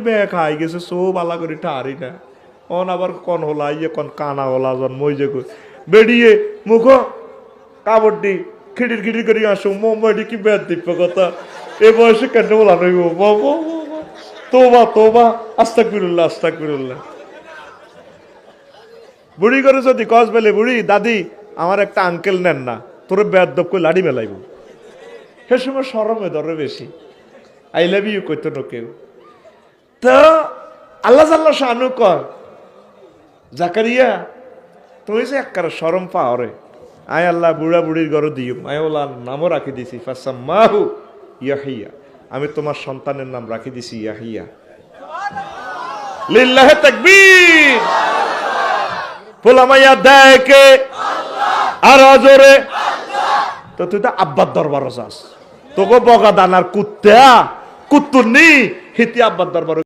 বে খাই গেছে সব আলা করে ঠারি না অন আবার কন হলা ইয়ে কন কানা হলা জন্ম যে বেরিয়ে মুখ কাবড্ডি খিটির খিটির করে আসো মোমবাড়ি কি বেদ দিব্য কথা এ বয়সে কেন বলা নইব তোবা তোবা আস্তাগফিরুল্লাহ আস্তাগফিরুল্লাহ। বুড়ি করে যদি কস বেলে বুড়ি দাদি আমার একটা আঙ্কেল নেন না তোর বেদ দপ করে লাড়ি মেলাইব সে সময় সরমে ধরে বেশি আই লাভ ইউ কইতো না কেউ। তো আল্লাহ জাল্লা শানু কর জাকারিয়া তুমি যে একবারে শরম পাও রে আয় আল্লাহ বুড়া বুড়ির ঘরে দিও আয় ওলা নামও রাখি দিছি ফাসাম্মাহু ইয়াহিয়া আমি তোমার সন্তানের নাম রাখি দিছি ইয়াহিয়া। লিল্লাহি তাকবীর পোলামাইয়া দেখে আর অজরে তো তুই তো আব্বার দরবার যাস তোকে বগা দানার কুত্তা কুত্তুর নি হিতি আব্বার দরবার